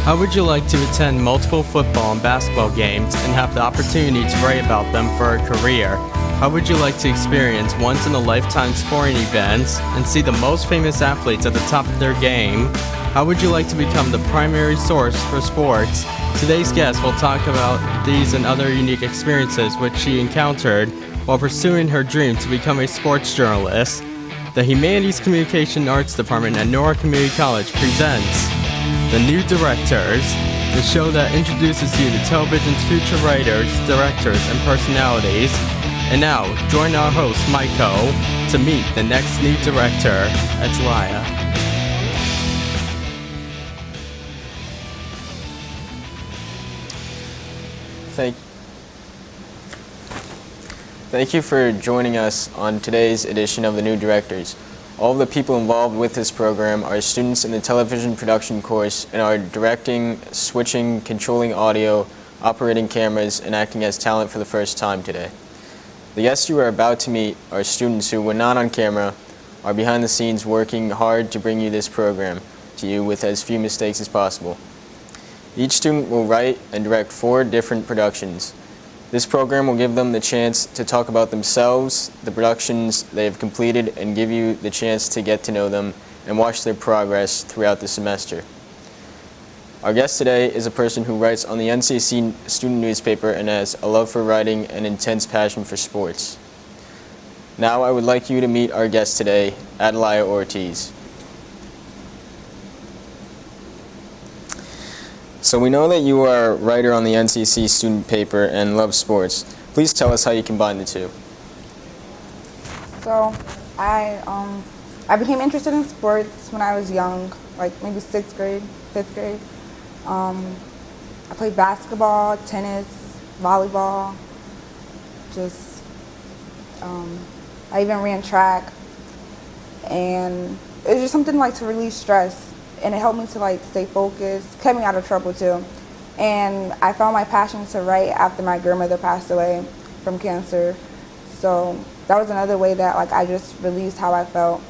How would you like to attend multiple football and basketball games and have the opportunity to write about them for a career? How would you like to experience once-in-a-lifetime sporting events and see the most famous athletes at the top of their game? How would you like to become the primary source for sports? Today's guest will talk about these and other unique experiences which she encountered while pursuing her dream to become a sports journalist. The Humanities Communication Arts Department at Newark Community College presents The New Directors, the show that introduces you to television's future writers, directors, and personalities. And now, join our host, Maiko, to meet the next new director, Ataliah. Thank you for joining us on today's edition of The New Directors. All of the people involved with this program are students in the television production course and are directing, switching, controlling audio, operating cameras, and acting as talent for the first time today. The guests you are about to meet are students who, when not on camera, are behind the scenes working hard to bring you this program to you with as few mistakes as possible. Each student will write and direct 4 different productions. This program will give them the chance to talk about themselves, the productions they have completed, and give you the chance to get to know them and watch their progress throughout the semester. Our guest today is a person who writes on the NCC student newspaper and has a love for writing and intense passion for sports. Now I would like you to meet our guest today, Ataliah Ortiz. So we know that you are a writer on the NCC student paper and love sports. Please tell us how you combine the two. So I became interested in sports when I was young, like maybe 6th grade, 5th grade. I played basketball, tennis, volleyball, I even ran track, and it was just something like to release stress. And it helped me to like stay focused, kept me out of trouble too. And I found my passion to write after my grandmother passed away from cancer. So that was another way that like I just released how I felt.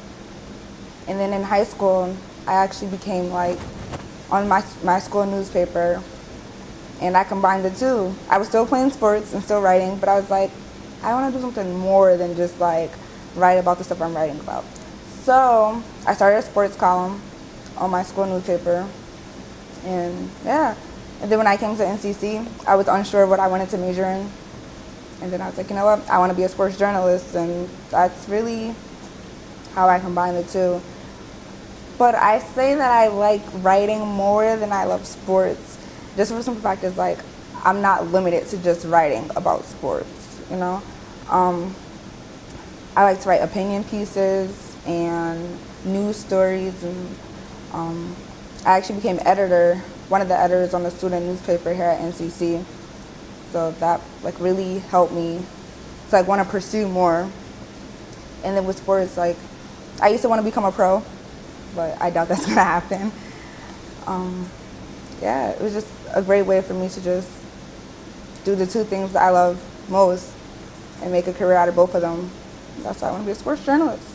And then in high school, I actually became like on my school newspaper, and I combined the two. I was still playing sports and still writing, but I was like, I want to do something more than just like write about the stuff I'm writing about. So I started a sports column on my school newspaper, and yeah. And then when I came to NCC, I was unsure of what I wanted to major in, and then I was like, you know what, I want to be a sports journalist, and that's really how I combine the two. But I say that I like writing more than I love sports, just for the simple fact is like I'm not limited to just writing about sports, you know. I like to write opinion pieces and news stories, and I actually became one of the editors on the student newspaper here at NCC. So that like really helped me to like want to pursue more. And then with sports, like I used to want to become a pro, but I doubt that's gonna happen. Yeah, it was just a great way for me to just do the two things that I love most and make a career out of both of them. That's why I want to be a sports journalist.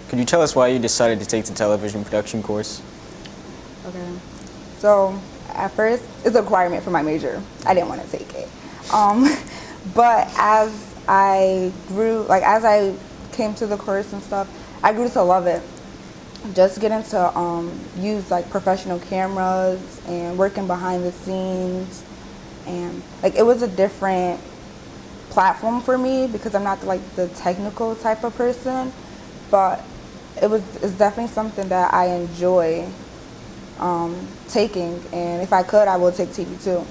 Could you tell us why you decided to take the television production course? Okay. So at first, it's a requirement for my major. I didn't want to take it. But as I grew, like as I came to the course and stuff, I grew to love it. Just getting to use like professional cameras and working behind the scenes, and like it was a different platform for me because I'm not like the technical type of person, but it's definitely something that I enjoy taking, and if I could, I would take TV too.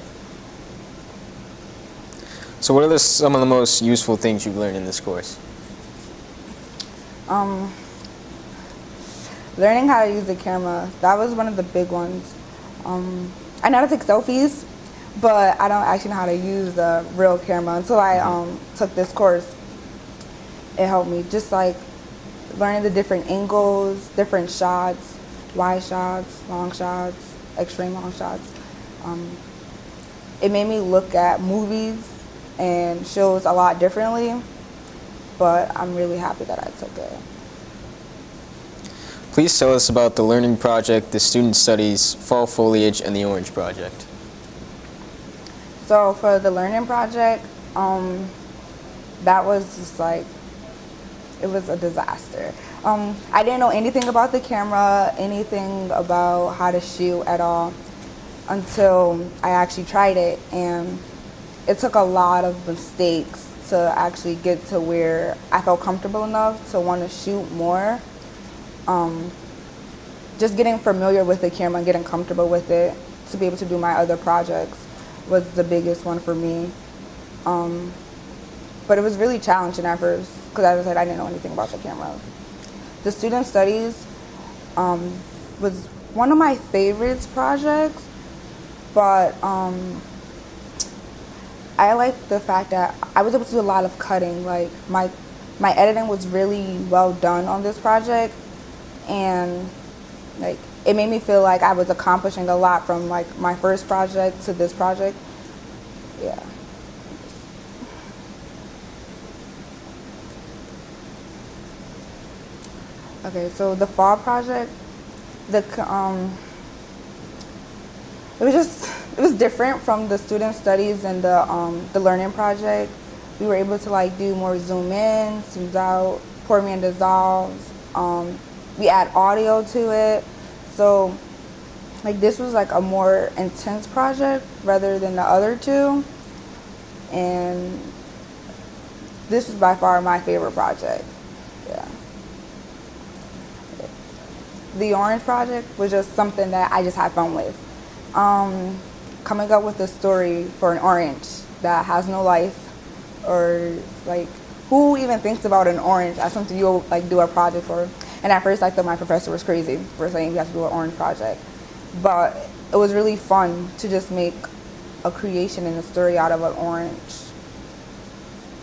So what are some of the most useful things you've learned in this course? Learning how to use the camera, that was one of the big ones. I know how to take selfies, but I don't actually know how to use the real camera until I took this course. It helped me just like learning the different angles, different shots, wide shots, long shots, extreme long shots. It made me look at movies and shows a lot differently. but I'm really happy that I took it. Please tell us about the learning project, the student studies, fall foliage, and the orange project. So for the learning project, that was just like, it was a disaster. I didn't know anything about the camera, anything about how to shoot at all until I actually tried it, and it took a lot of mistakes to actually get to where I felt comfortable enough to want to shoot more. Just getting familiar with the camera and getting comfortable with it to be able to do my other projects was the biggest one for me. But it was really challenging at first because, as I said, I didn't know anything about the camera. The student studies was one of my favorites projects, but I like the fact that I was able to do a lot of cutting. Like my editing was really well done on this project, and like it made me feel like I was accomplishing a lot from like my first project to this project. Yeah. Okay, so the fall project, it was different from the student studies and the learning project. We were able to like do more zoom in, zooms out, pour me and dissolves. We add audio to it, so like this was like a more intense project rather than the other two, and this was by far my favorite project. Yeah. The orange project was just something that I just had fun with. Coming up with a story for an orange that has no life, or like who even thinks about an orange as something you'll like do a project for? And at first I thought my professor was crazy for saying you have to do an orange project. But it was really fun to just make a creation and a story out of an orange.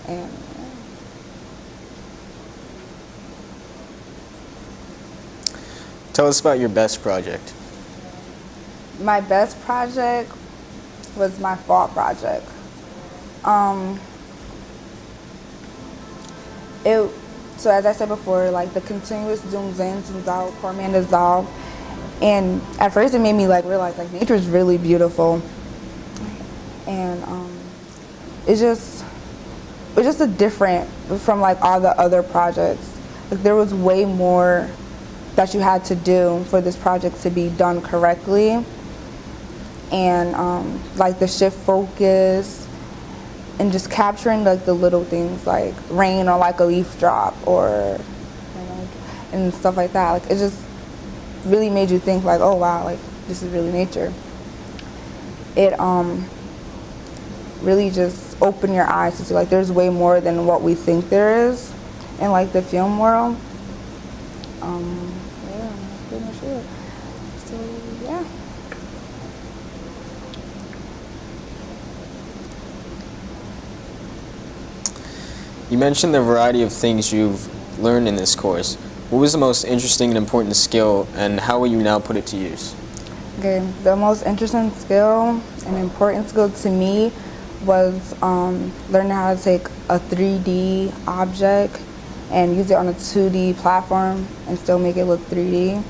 And Tell us about your best project. my best project was my fall project. So as I said before, like the continuous zooms in, zooms out, pour me and dissolve. And at first it made me like realize like nature is really beautiful. And it's just a different from like all the other projects. Like there was way more that you had to do for this project to be done correctly. And like the shift focus and just capturing like the little things like rain or like a leaf drop or and stuff like that. Like it just really made you think like, oh wow, like this is really nature. It really just opened your eyes to see like there's way more than what we think there is in like the film world. Yeah, that's pretty much it. So yeah. You mentioned the variety of things you've learned in this course. What was the most interesting and important skill, and how will you now put it to use? Okay, the most interesting skill and important skill to me was learning how to take a 3D object and use it on a 2D platform and still make it look 3D.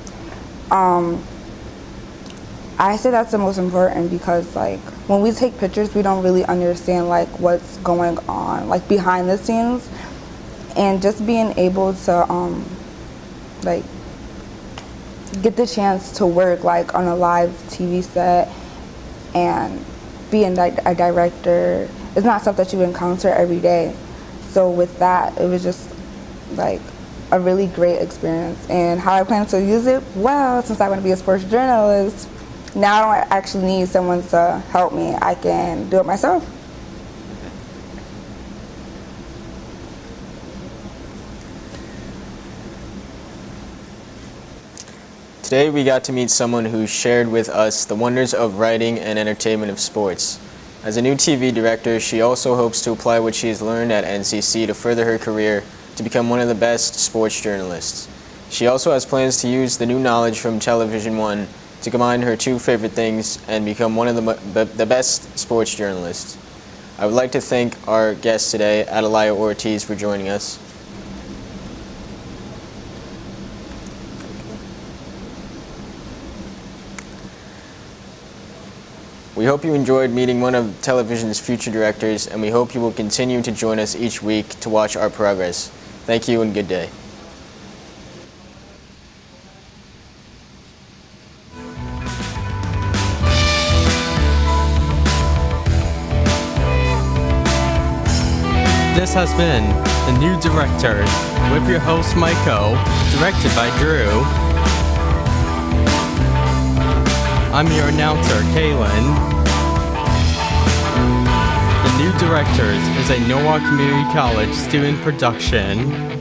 I say that's the most important because like when we take pictures, we don't really understand like what's going on like behind the scenes, and just being able to like get the chance to work like on a live TV set and being a director is not stuff that you encounter every day. So with that, it was just like a really great experience. And how I plan to use it? Well, since I want to be a sports journalist, now I don't actually need someone to help me. I can do it myself. Today we got to meet someone who shared with us the wonders of writing and entertainment of sports. As a new TV director, she also hopes to apply what she has learned at NCC to further her career to become one of the best sports journalists. She also has plans to use the new knowledge from Television One to combine her two favorite things and become one of the best sports journalists. I would like to thank our guest today, Ataliah Ortiz, for joining us. We hope you enjoyed meeting one of television's future directors, and we hope you will continue to join us each week to watch our progress. Thank you and good day. This has been The New Directors with your host Maiko, directed by Drew. I'm your announcer, Kaylin. The New Directors is a Norwalk Community College student production.